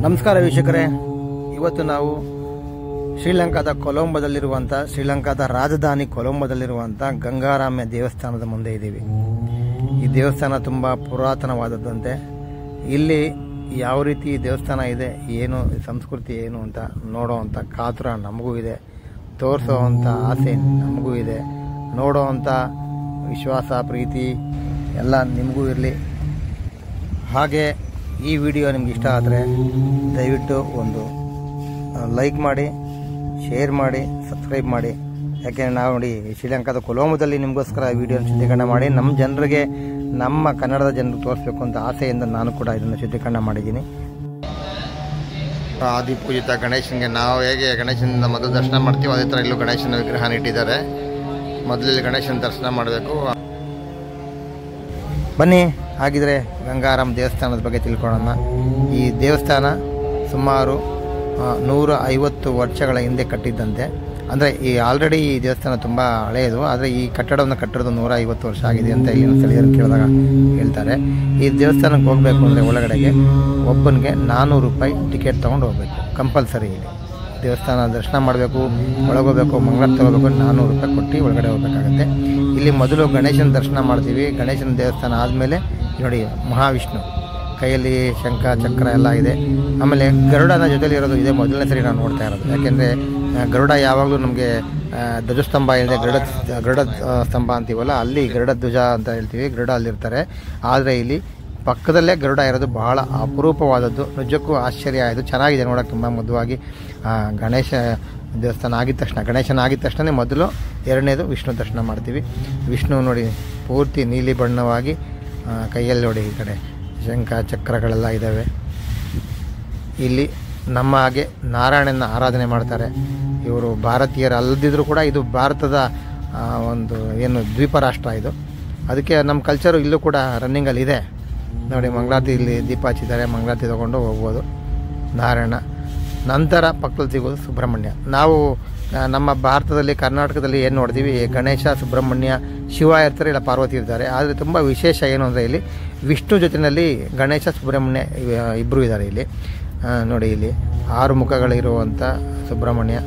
ನಮಸ್ಕಾರ ವೀಕ್ಷಕರೇ, ಇವತ್ತು ನಾವು ಶ್ರೀಲಂಕಾದ ಕೊಲಂಬೋದಲ್ಲಿರುವಂಥ ಶ್ರೀಲಂಕಾದ ರಾಜಧಾನಿ ಕೊಲಂಬೋದಲ್ಲಿರುವಂಥ ಗಂಗಾರಾಮ್ಯ ದೇವಸ್ಥಾನದ ಮುಂದೆ ಇದ್ದೀವಿ. ಈ ದೇವಸ್ಥಾನ ತುಂಬ ಪುರಾತನವಾದದ್ದಂತೆ. ಇಲ್ಲಿ ಯಾವ ರೀತಿ ದೇವಸ್ಥಾನ ಇದೆ, ಏನು ಸಂಸ್ಕೃತಿ ಏನು ಅಂತ ನೋಡೋವಂಥ ಕಾತುರ ನಮಗೂ ಇದೆ, ತೋರಿಸೋವಂಥ ಆಸೆ ನಮಗೂ ಇದೆ, ನೋಡೋವಂಥ ವಿಶ್ವಾಸ ಪ್ರೀತಿ ಎಲ್ಲ ನಿಮಗೂ ಇರಲಿ. ಹಾಗೆ ಈ ವಿಡಿಯೋ ನಿಮ್ಗೆ ಇಷ್ಟ ಆದರೆ ದಯವಿಟ್ಟು ಒಂದು ಲೈಕ್ ಮಾಡಿ, ಶೇರ್ ಮಾಡಿ, ಸಬ್ಸ್ಕ್ರೈಬ್ ಮಾಡಿ. ಯಾಕೆಂದರೆ ನಾವು ನೋಡಿ ಶ್ರೀಲಂಕಾದ ಕೊಲಂಬೋದಲ್ಲಿ ನಿಮಗೋಸ್ಕರ ವಿಡಿಯೋನ ಚಿತ್ರೀಕರಣ ಮಾಡಿ ನಮ್ಮ ಜನರಿಗೆ, ನಮ್ಮ ಕನ್ನಡದ ಜನರಿಗೆ ತೋರಿಸ್ಬೇಕು ಅಂತ ಆಸೆಯಿಂದ ನಾನು ಕೂಡ ಇದನ್ನು ಚಿತ್ರೀಕರಣ ಮಾಡಿದ್ದೀನಿ. ಆದಿಪೂಜಿತ ಗಣೇಶನಿಗೆ ನಾವು ಹೇಗೆ ಗಣೇಶನ ಮೊದಲು ದರ್ಶನ ಮಾಡ್ತೀವಿ, ಅದೇ ಥರ ಇಲ್ಲೂ ಗಣೇಶನ ವಿಗ್ರಹನ ಇಟ್ಟಿದ್ದಾರೆ. ಮೊದಲಲ್ಲಿ ಗಣೇಶನ ದರ್ಶನ ಮಾಡಬೇಕು. ಬನ್ನಿ, ಹಾಗಿದ್ರೆ ಗಂಗಾರಾಮ್ ದೇವಸ್ಥಾನದ ಬಗ್ಗೆ ತಿಳ್ಕೊಳ್ಳೋಣ. ಈ ದೇವಸ್ಥಾನ ಸುಮಾರು 150 ವರ್ಷಗಳ ಹಿಂದೆ ಕಟ್ಟಿದ್ದಂತೆ. ಅಂದರೆ ಈ ಆಲ್ರೆಡಿ ಈ ದೇವಸ್ಥಾನ ತುಂಬ ಹಳೆಯದು, ಆದರೆ ಈ ಕಟ್ಟಡವನ್ನು ಕಟ್ಟಿರೋದು 150 ವರ್ಷ ಆಗಿದೆ ಅಂತ ಇಲ್ಲಿನ ಸ್ಥಳೀಯರು ಕೇಳಿದಾಗ ಹೇಳ್ತಾರೆ. ಈ ದೇವಸ್ಥಾನಕ್ಕೆ ಹೋಗಬೇಕು ಅಂದರೆ ಒಳಗಡೆಗೆ ಒಬ್ಬನಿಗೆ 400 ರೂಪಾಯಿ ಟಿಕೆಟ್ ತೊಗೊಂಡು ಹೋಗಬೇಕು, ಕಂಪಲ್ಸರಿ. ಇಲ್ಲಿ ದೇವಸ್ಥಾನ ದರ್ಶನ ಮಾಡಬೇಕು, ಒಳಗೋಗ್ಬೇಕು, ಮಂಗಳಾರತಿ ತಗೋಬೇಕು, 400 ರೂಪಾಯಿ ಕೊಟ್ಟು ಒಳಗಡೆ ಹೋಗಬೇಕಾಗತ್ತೆ. ಇಲ್ಲಿ ಮೊದಲು ಗಣೇಶನ ದರ್ಶನ ಮಾಡ್ತೀವಿ. ಗಣೇಶನ ದೇವಸ್ಥಾನ ಆದಮೇಲೆ ನೋಡಿ ಮಹಾವಿಷ್ಣು ಕೈಯಲ್ಲಿ ಶಂಖ ಚಕ್ರ ಎಲ್ಲ ಇದೆ. ಆಮೇಲೆ ಗರುಡನ ಜೊತೆಲಿ ಇರೋದು ಇದೆ ಮೊದಲನೇ ಸರಿ ನಾವು ನೋಡ್ತಾ ಇರೋದು. ಯಾಕೆಂದರೆ ಗರುಡ ಯಾವಾಗಲೂ ನಮಗೆ ಧ್ವಜಸ್ತಂಭ ಇದೆ, ಗರುಡ ಸ್ತಂಭ ಅಂತೀವಲ್ಲ, ಅಲ್ಲಿ ಗರುಡ ಧ್ವಜ ಅಂತ ಹೇಳ್ತೀವಿ, ಗರುಡ ಅಲ್ಲಿರ್ತಾರೆ. ಆದರೆ ಇಲ್ಲಿ ಪಕ್ಕದಲ್ಲೇ ಗರುಡ ಇರೋದು ಬಹಳ ಅಪರೂಪವಾದದ್ದು. ನಿಜಕ್ಕೂ ಆಶ್ಚರ್ಯ ಆಯಿತು, ಚೆನ್ನಾಗಿದೆ ನೋಡೋಕೆ, ತುಂಬ ಮೃದುವಾಗಿ. ಗಣೇಶ ದೇವಸ್ಥಾನ ಆಗಿದ ತಕ್ಷಣ, ಗಣೇಶನ ಆಗಿದ ತಕ್ಷಣ ಮೊದಲು ಎರಡನೇದು ವಿಷ್ಣು ದರ್ಶನ ಮಾಡ್ತೀವಿ. ವಿಷ್ಣು ನೋಡಿ ಪೂರ್ತಿ ನೀಲಿ ಬಣ್ಣವಾಗಿ, ಕೈಯಲ್ಲಿ ನೋಡಿ ಈ ಕಡೆ ಶಂಖ ಚಕ್ರಗಳೆಲ್ಲ ಇದ್ದಾವೆ. ಇಲ್ಲಿ ನಮ್ಮ ಹಾಗೆ ನಾರಾಯಣನ ಆರಾಧನೆ ಮಾಡ್ತಾರೆ. ಇವರು ಭಾರತೀಯರು ಅಲ್ಲದಿದ್ದರೂ ಕೂಡ ಇದು ಭಾರತದ ಒಂದು ಏನು ದ್ವೀಪ ರಾಷ್ಟ್ರ ಇದು, ಅದಕ್ಕೆ ನಮ್ಮ ಕಲ್ಚರು ಇಲ್ಲೂ ಕೂಡ ರನ್ನಿಂಗಲ್ಲಿ ಇದೆ. ನೋಡಿ ಮಂಗಳಾರತಿ ಇಲ್ಲಿ ದೀಪ ಹಚ್ಚಿದ್ದಾರೆ, ಮಂಗಳಾರತಿ ತೊಗೊಂಡು ಹೋಗ್ಬೋದು. ನಾರಾಯಣ ನಂತರ ಪಕ್ಕದಲ್ಲಿ ಸಿಗೋದು ಸುಬ್ರಹ್ಮಣ್ಯ. ನಾವು ನಮ್ಮ ಭಾರತದಲ್ಲಿ ಕರ್ನಾಟಕದಲ್ಲಿ ಏನು ನೋಡ್ತೀವಿ, ಗಣೇಶ, ಸುಬ್ರಹ್ಮಣ್ಯ, ಶಿವ ಇರ್ತಾರೆ, ಇಲ್ಲ ಪಾರ್ವತಿ ಇರ್ತಾರೆ. ಆದರೆ ತುಂಬ ವಿಶೇಷ ಏನು ಅಂದರೆ ಇಲ್ಲಿ ವಿಷ್ಣು ಜೊತೆಯಲ್ಲಿ ಗಣೇಶ, ಸುಬ್ರಹ್ಮಣ್ಯ ಇಬ್ಬರು ಇದ್ದಾರೆ. ಇಲ್ಲಿ ನೋಡಿ, ಇಲ್ಲಿ 6 ಮುಖಗಳಿರುವಂಥ ಸುಬ್ರಹ್ಮಣ್ಯ.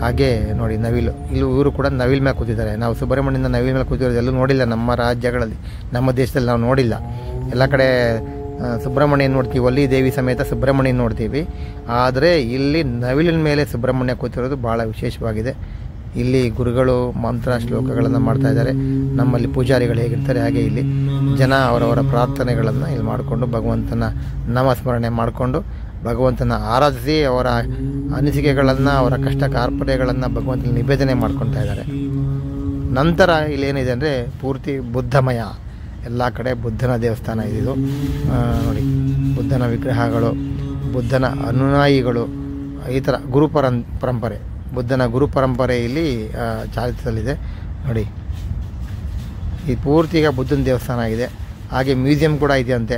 ಹಾಗೆ ನೋಡಿ ನವಿಲು, ಇಲ್ಲಿ ಇವರು ಕೂಡ ನವಿಲ್ ಮೇಲೆ ಕೂತಿದ್ದಾರೆ. ನಾವು ಸುಬ್ರಹ್ಮಣ್ಯನ ನವಿಲ್ ಮೇಲೆ ಕೂತಿರೋದು ಎಲ್ಲೂ ನೋಡಿಲ್ಲ ನಮ್ಮ ರಾಜ್ಯಗಳಲ್ಲಿ, ನಮ್ಮ ದೇಶದಲ್ಲಿ ನಾವು ನೋಡಿಲ್ಲ. ಎಲ್ಲ ಕಡೆ ಸುಬ್ರಹ್ಮಣ್ಯ ನೋಡ್ತೀವಿ, ಒಲ್ಲಿ ದೇವಿ ಸಮೇತ ಸುಬ್ರಹ್ಮಣ್ಯ ನೋಡ್ತೀವಿ. ಆದರೆ ಇಲ್ಲಿ ನವಿಲಿನ ಮೇಲೆ ಸುಬ್ರಹ್ಮಣ್ಯ ಕೂತಿರೋದು ಭಾಳ ವಿಶೇಷವಾಗಿದೆ. ಇಲ್ಲಿ ಗುರುಗಳು ಮಂತ್ರ ಶ್ಲೋಕಗಳನ್ನು ಮಾಡ್ತಾ ಇದ್ದಾರೆ. ನಮ್ಮಲ್ಲಿ ಪೂಜಾರಿಗಳು ಹೇಗಿರ್ತಾರೆ ಹಾಗೆ ಇಲ್ಲಿ ಜನ ಅವರವರ ಪ್ರಾರ್ಥನೆಗಳನ್ನು ಇಲ್ಲಿ ಮಾಡಿಕೊಂಡು ಭಗವಂತನ ನಾಮಸ್ಮರಣೆ ಮಾಡಿಕೊಂಡು ಭಗವಂತನ ಆರಾಧಿಸಿ ಅವರ ಅನಿಸಿಕೆಗಳನ್ನು, ಅವರ ಕಷ್ಟ ಕಾರ್ಪಣ್ಯಗಳನ್ನು ಭಗವಂತನ ನಿವೇದನೆ ಮಾಡ್ಕೊತಾ ಇದ್ದಾರೆ. ನಂತರ ಇಲ್ಲೇನಿದೆ ಅಂದರೆ ಪೂರ್ತಿ ಬುದ್ಧಮಯ, ಎಲ್ಲ ಕಡೆ ಬುದ್ಧನ ದೇವಸ್ಥಾನ ಇದು. ನೋಡಿ ಬುದ್ಧನ ವಿಗ್ರಹಗಳು, ಬುದ್ಧನ ಅನುಯಾಯಿಗಳು, ಈ ಥರ ಪರಂಪರೆ, ಬುದ್ಧನ ಗುರು ಪರಂಪರೆ ಇಲ್ಲಿ ಚಾಲಿತದಲ್ಲಿದೆ. ನೋಡಿ ಈ ಪೂರ್ತಿ ಈಗ ಬುದ್ಧನ ದೇವಸ್ಥಾನ ಇದೆ. ಹಾಗೆ ಮ್ಯೂಸಿಯಂ ಕೂಡ ಇದೆಯಂತೆ.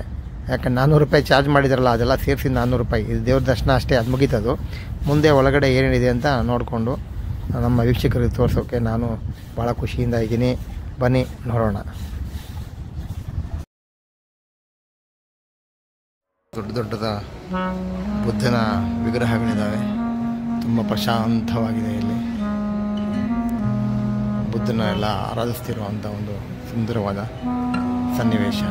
ಯಾಕಂದ್ರೆ 400 ರೂಪಾಯಿ ಚಾರ್ಜ್ ಮಾಡಿದಾರಲ್ಲ, ಅದೆಲ್ಲ ಸೇರಿಸಿ 400 ರೂಪಾಯಿ. ಇದು ದೇವ್ರ ದರ್ಶನ ಅಷ್ಟೇ, ಅದು ಮುಗೀತದು. ಮುಂದೆ ಒಳಗಡೆ ಏನೇನಿದೆ ಅಂತ ನೋಡಿಕೊಂಡು ನಮ್ಮ ವೀಕ್ಷಕರಿಗೆ ತೋರಿಸೋಕ್ಕೆ ನಾನು ಭಾಳ ಖುಷಿಯಿಂದ ಇದ್ದೀನಿ. ಬನ್ನಿ ನೋಡೋಣ. ದೊಡ್ಡ ದೊಡ್ಡದ ಬುದ್ಧನ ವಿಗ್ರಹಗಳಿದ್ದಾವೆ. ತುಂಬ ಪ್ರಶಾಂತವಾಗಿದೆ. ಇಲ್ಲಿ ಬುದ್ಧನ ಎಲ್ಲ ಆರಾಧಿಸ್ತಿರುವಂಥ ಒಂದು ಸುಂದರವಾದ ಸನ್ನಿವೇಶ.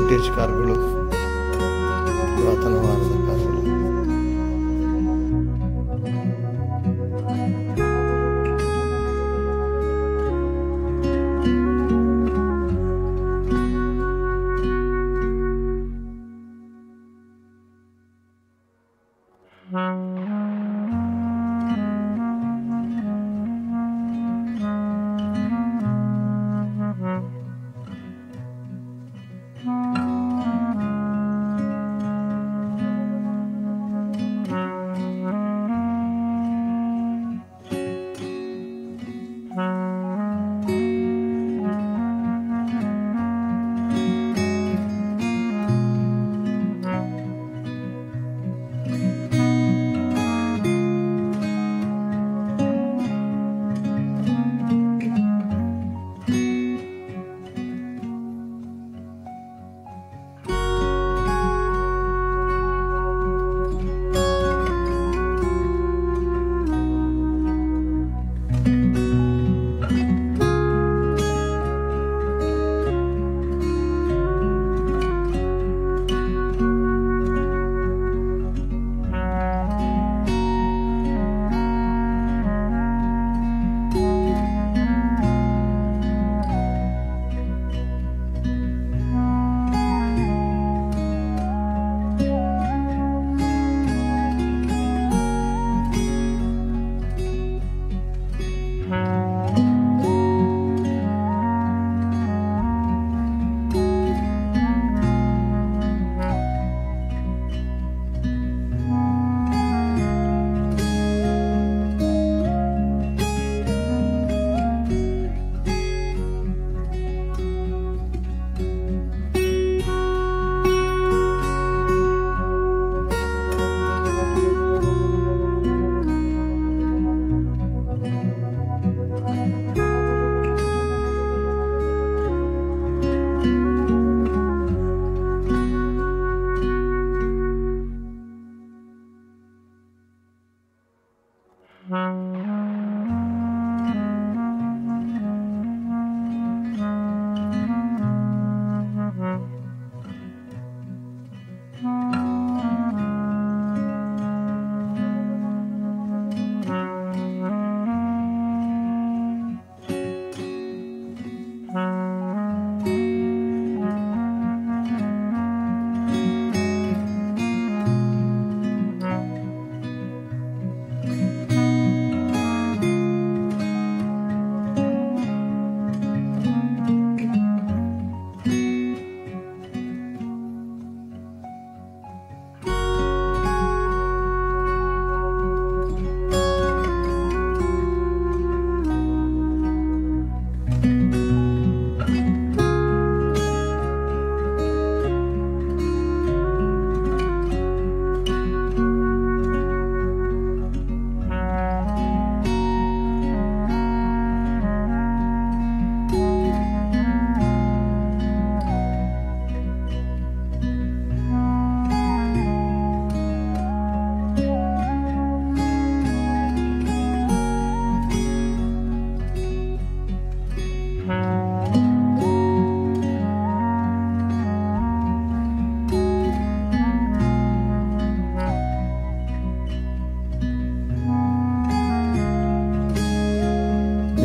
ವಿಂಟೇಜ್ ಕಾರ್ಗಳು, ಪುರಾತನವಾದ ಕಾರ್ಗಳು.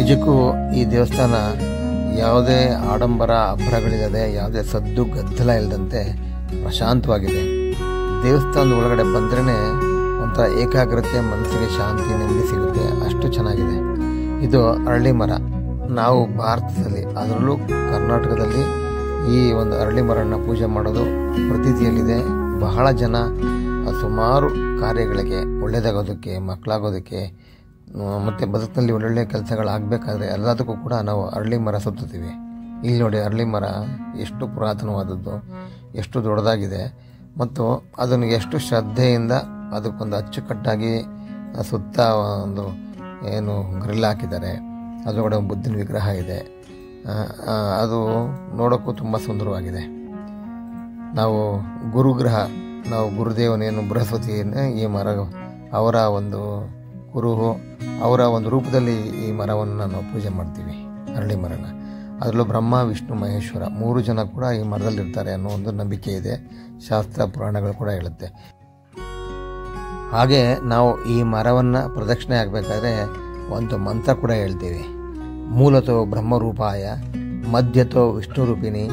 ನಿಜಕ್ಕೂ ಈ ದೇವಸ್ಥಾನ ಯಾವುದೇ ಆಡಂಬರ ಅಬ್ಬರಗಳಿಲ್ಲದೆ, ಯಾವುದೇ ಸದ್ದು ಗದ್ದಲ ಇಲ್ಲದಂತೆ ಪ್ರಶಾಂತವಾಗಿದೆ. ದೇವಸ್ಥಾನದ ಒಳಗಡೆ ಬಂದ್ರೇ ಒಂಥರ ಏಕಾಗ್ರತೆ, ಮನಸ್ಸಿಗೆ ಶಾಂತಿ, ನೆಮ್ಮದಿ ಸಿಗುತ್ತೆ. ಅಷ್ಟು ಚೆನ್ನಾಗಿದೆ. ಇದು ಅರಳಿ ಮರ. ನಾವು ಭಾರತದಲ್ಲಿ, ಅದರಲ್ಲೂ ಕರ್ನಾಟಕದಲ್ಲಿ ಈ ಒಂದು ಅರಳಿ ಮರನ ಪೂಜೆ ಮಾಡೋದು ಪ್ರತೀತಿಯಲ್ಲಿದೆ. ಬಹಳ ಜನ ಸುಮಾರು ಕಾರ್ಯಗಳಿಗೆ, ಒಳ್ಳೆಯದಾಗೋದಕ್ಕೆ, ಮಕ್ಕಳಾಗೋದಕ್ಕೆ ಮತ್ತು ಬದುಕಿನಲ್ಲಿ ಒಳ್ಳೊಳ್ಳೆ ಕೆಲಸಗಳಾಗಬೇಕಾದ್ರೆ ಎಲ್ಲದಕ್ಕೂ ಕೂಡ ನಾವು ಅರಳಿ ಮರ ಸುತ್ತೀವಿ. ಇಲ್ಲಿ ನೋಡಿ, ಅರಳಿ ಮರ ಎಷ್ಟು ಪುರಾತನವಾದದ್ದು, ಎಷ್ಟು ದೊಡ್ಡದಾಗಿದೆ ಮತ್ತು ಅದನ್ನು ಎಷ್ಟು ಶ್ರದ್ಧೆಯಿಂದ ಅದಕ್ಕೊಂದು ಅಚ್ಚುಕಟ್ಟಾಗಿ ಸುತ್ತ ಒಂದು ಏನು ಗ್ರಿಲ್ ಹಾಕಿದ್ದಾರೆ. ಅದರೊಳಗಡೆ ಒಂದು ಬುದ್ಧನ ವಿಗ್ರಹ ಇದೆ. ಅದು ನೋಡೋಕ್ಕೂ ತುಂಬ ಸುಂದರವಾಗಿದೆ. ನಾವು ಗುರುಗ್ರಹ, ನಾವು ಗುರುದೇವನೇನು ಬೃಹಸ್ಪತಿಯನ್ನು ಈ ಮರ ಅವರ ಒಂದು ಗುರು, ಅವರ ಒಂದು ರೂಪದಲ್ಲಿ ಈ ಮರವನ್ನು ನಾವು ಪೂಜೆ ಮಾಡ್ತೀವಿ, ಅರಳಿ ಮರನ. ಅದರಲ್ಲೂ ಬ್ರಹ್ಮ ವಿಷ್ಣು ಮಹೇಶ್ವರ 3 ಜನ ಕೂಡ ಈ ಮರದಲ್ಲಿರ್ತಾರೆ ಅನ್ನೋ ಒಂದು ನಂಬಿಕೆ ಇದೆ. ಶಾಸ್ತ್ರ ಪುರಾಣಗಳು ಕೂಡ ಹೇಳುತ್ತೆ. ಹಾಗೆ ನಾವು ಈ ಮರವನ್ನು ಪ್ರದಕ್ಷಿಣೆ ಆಗಬೇಕಾದ್ರೆ ಒಂದು ಮಂತ್ರ ಕೂಡ ಹೇಳ್ತೀವಿ. ಮೂಲತೋ ಬ್ರಹ್ಮರೂಪಾಯ, ಮಧ್ಯತೋ ವಿಷ್ಣುರೂಪಿಣಿ,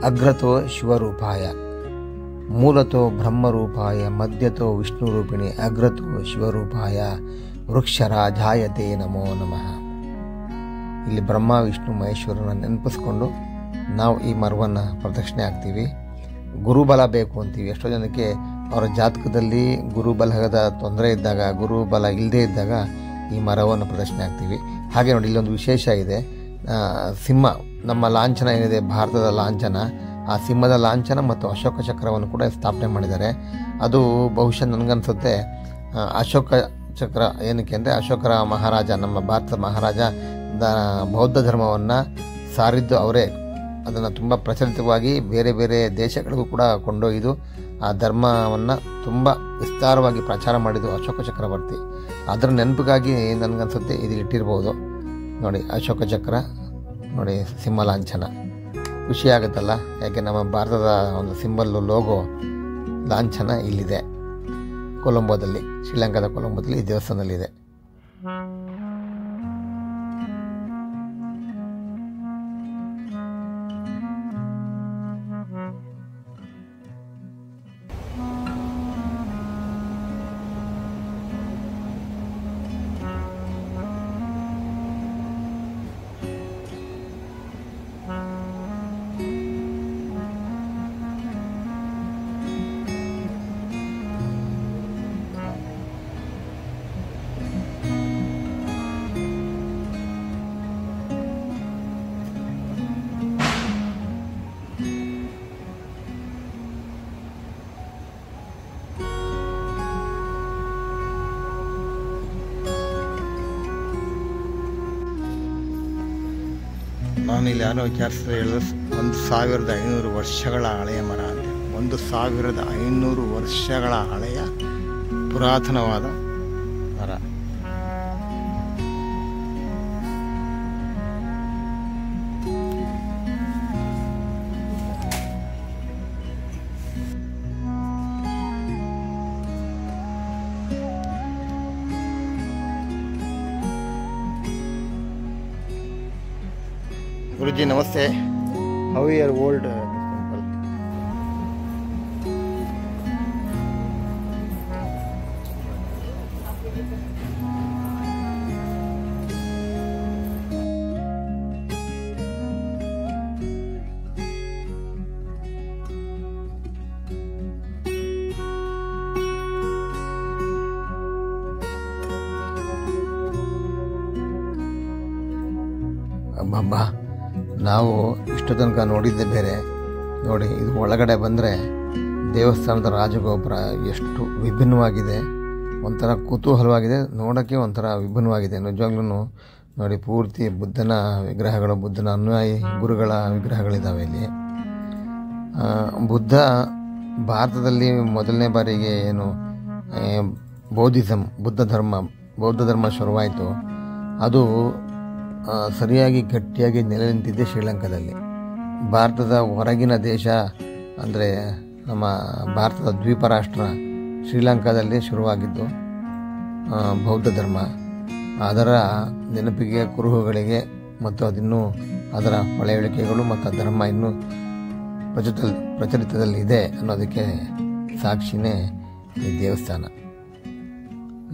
ಅಗ್ರತೋ ಶಿವರೂಪಾಯ. ಮೂಲತೋ ಬ್ರಹ್ಮರೂಪಾಯ, ಮಧ್ಯತೋ ವಿಷ್ಣುರೂಪಿಣಿ, ಅಗ್ರತೋ ಶಿವರೂಪಾಯ, ವೃಕ್ಷರಾಜಾಯತೆ ನಮೋ ನಮಃ. ಇಲ್ಲಿ ಬ್ರಹ್ಮ ವಿಷ್ಣು ಮಹೇಶ್ವರನ ನೆನಪಿಸ್ಕೊಂಡು ನಾವು ಈ ಮರವನ್ನು ಪ್ರದಕ್ಷಿಣೆ ಆಗ್ತೀವಿ. ಗುರುಬಲ ಬೇಕು ಅಂತೀವಿ. ಎಷ್ಟೋ ಜನಕ್ಕೆ ಅವರ ಜಾತಕದಲ್ಲಿ ಗುರುಬಲದ ತೊಂದರೆ ಇದ್ದಾಗ, ಗುರುಬಲ ಇಲ್ಲದೇ ಇದ್ದಾಗ ಈ ಮರವನ್ನು ಪ್ರದಕ್ಷಿಣೆ ಆಗ್ತೀವಿ. ಹಾಗೆ ನೋಡಿ, ಇಲ್ಲೊಂದು ವಿಶೇಷ ಇದೆ. ಸಿಂಹ, ನಮ್ಮ ಲಾಂಛನ ಏನಿದೆ, ಭಾರತದ ಲಾಂಛನ, ಆ ಸಿಂಹದ ಲಾಂಛನ ಮತ್ತು ಅಶೋಕ ಚಕ್ರವನ್ನು ಕೂಡ ಸ್ಥಾಪನೆ ಮಾಡಿದ್ದಾರೆ. ಅದು ಬಹುಶಃ ನನಗನ್ಸುತ್ತೆ ಅಶೋಕ ಚಕ್ರ ಏನಕ್ಕೆ ಅಂದರೆ, ಅಶೋಕರ ಮಹಾರಾಜ, ನಮ್ಮ ಭಾರತದ ಮಹಾರಾಜ ಬೌದ್ಧ ಧರ್ಮವನ್ನು ಸಾರಿದ್ದು ಅವರೇ. ಅದನ್ನು ತುಂಬ ಪ್ರಚಲಿತವಾಗಿ ಬೇರೆ ಬೇರೆ ದೇಶಗಳಿಗೂ ಕೂಡ ಕೊಂಡೊಯ್ದು ಆ ಧರ್ಮವನ್ನು ತುಂಬ ವಿಸ್ತಾರವಾಗಿ ಪ್ರಚಾರ ಮಾಡಿದ್ದು ಅಶೋಕ ಚಕ್ರವರ್ತಿ. ಅದರ ನೆನಪಿಗಾಗಿ ನನಗನ್ಸುತ್ತೆ ಇದು ಇಟ್ಟಿರ್ಬೋದು. ನೋಡಿ, ಅಶೋಕ ಚಕ್ರ, ನೋಡಿ ಸಿಂಹ ಲಾಂಛನ. ಖುಷಿಯಾಗುತ್ತಲ್ಲ, ಯಾಕೆ ನಮ್ಮ ಭಾರತದ ಒಂದು ಸಿಂಬಲ್ಲು, ಲೋಗೋ, ಲಾಂಛನ ಇಲ್ಲಿದೆ ಕೊಲಂಬೋದಲ್ಲಿ, ಶ್ರೀಲಂಕಾದ ಕೊಲಂಬೋದಲ್ಲಿ ಈ ದೇವಸ್ಥಾನದಲ್ಲಿದೆ. ನಾನಿಲ್ಲಿ ಯಾರೋ ವಿಚಾರಿಸಿದ್ರೆ ಹೇಳಿದ್ರೆ 1500 ವರ್ಷಗಳ ಹಳೆಯ ಮರ ಅಂತೆ. 1500 ವರ್ಷಗಳ ಹಳೆಯ ಪುರಾತನವಾದ ಮರ. ಗುರುಜಿ ನಮಸ್ತೆ. How your old temple? ಅಬ್ಬಬ್ಬಾ, ನಾವು ಇಷ್ಟು ತನಕ ನೋಡಿದ್ದೆ ಬೇರೆ. ನೋಡಿ, ಇದು ಒಳಗಡೆ ಬಂದರೆ ದೇವಸ್ಥಾನದ ರಾಜಗೋಪುರ ಎಷ್ಟು ವಿಭಿನ್ನವಾಗಿದೆ, ಒಂಥರ ಕುತೂಹಲವಾಗಿದೆ, ನೋಡೋಕ್ಕೆ ಒಂಥರ ವಿಭಿನ್ನವಾಗಿದೆ ನಿಜವಾಗ್ಲೂ. ನೋಡಿ, ಪೂರ್ತಿ ಬುದ್ಧನ ವಿಗ್ರಹಗಳು, ಬುದ್ಧನ ಅನುಯಾಯಿ ಗುರುಗಳ ವಿಗ್ರಹಗಳಿದ್ದಾವೆ ಇಲ್ಲಿ. ಬುದ್ಧ ಭಾರತದಲ್ಲಿ ಮೊದಲನೇ ಬಾರಿಗೆ ಏನು ಬೌದ್ಧಿಸಮ್, ಬೌದ್ಧ ಧರ್ಮ ಶುರುವಾಯಿತು. ಅದು ಸರಿಯಾಗಿ ಗಟ್ಟಿಯಾಗಿ ನೆಲೆ ನಿಂತಿದ್ದೆ ಶ್ರೀಲಂಕಾದಲ್ಲಿ. ಭಾರತದ ಹೊರಗಿನ ದೇಶ ಅಂದರೆ ನಮ್ಮ ಭಾರತದ ದ್ವೀಪ ರಾಷ್ಟ್ರ ಶ್ರೀಲಂಕಾದಲ್ಲಿ ಶುರುವಾಗಿದ್ದು ಬೌದ್ಧ ಧರ್ಮ. ಅದರ ನೆನಪಿಗೆ, ಕುರುಹುಗಳಿಗೆ ಮತ್ತು ಅದರ ಪಳೆಯುಳಿಕೆಗಳು ಮತ್ತು ಆ ಧರ್ಮ ಇನ್ನೂ ಪ್ರಚಲಿತದಲ್ಲಿದೆ ಅನ್ನೋದಕ್ಕೆ ಸಾಕ್ಷಿನೇ ಈ ದೇವಸ್ಥಾನ.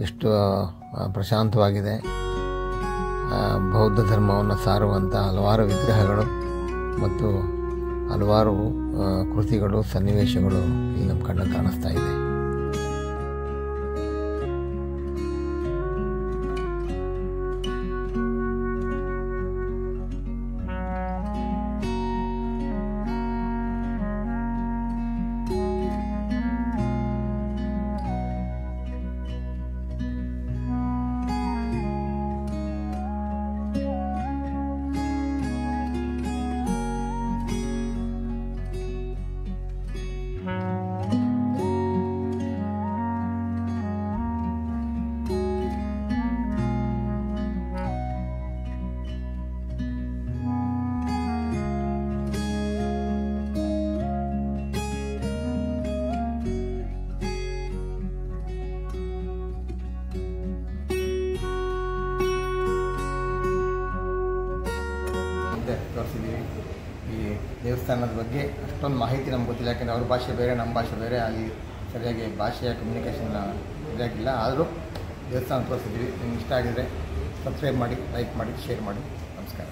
ಎಷ್ಟು ಪ್ರಶಾಂತವಾಗಿದೆ. ಬೌದ್ಧ ಧರ್ಮವನ್ನು ಸಾರುವಂಥ ಹಲವಾರು ವಿಗ್ರಹಗಳು ಮತ್ತು ಹಲವಾರು ಕೃತಿಗಳು, ಸನ್ನಿವೇಶಗಳು ಇಲ್ಲಿ ನಮ್ಮ ಕಣ್ಣು ಕಾಣಿಸ್ತಾ ಇದೆ. ದೇವಸ್ಥಾನದ ಬಗ್ಗೆ ಅಷ್ಟೊಂದು ಮಾಹಿತಿ ನಮ್ಗೆ ಗೊತ್ತಿಲ್ಲ, ಯಾಕೆಂದರೆ ಅವ್ರ ಭಾಷೆ ಬೇರೆ, ನಮ್ಮ ಭಾಷೆ ಬೇರೆ, ಅಲ್ಲಿ ಸರಿಯಾಗಿ ಭಾಷೆಯ ಕಮ್ಯುನಿಕೇಷನ್ ಸರಿಯಾಗಿಲ್ಲ. ಆದರೂ ದೇವಸ್ಥಾನ ತೋರಿಸಿದ್ವಿ. ನಿಮ್ಗೆ ಇಷ್ಟ ಆಗಿದರೆ ಸಬ್ಸ್ಕ್ರೈಬ್ ಮಾಡಿ, ಲೈಕ್ ಮಾಡಿ, ಶೇರ್ ಮಾಡಿ. ನಮಸ್ಕಾರ.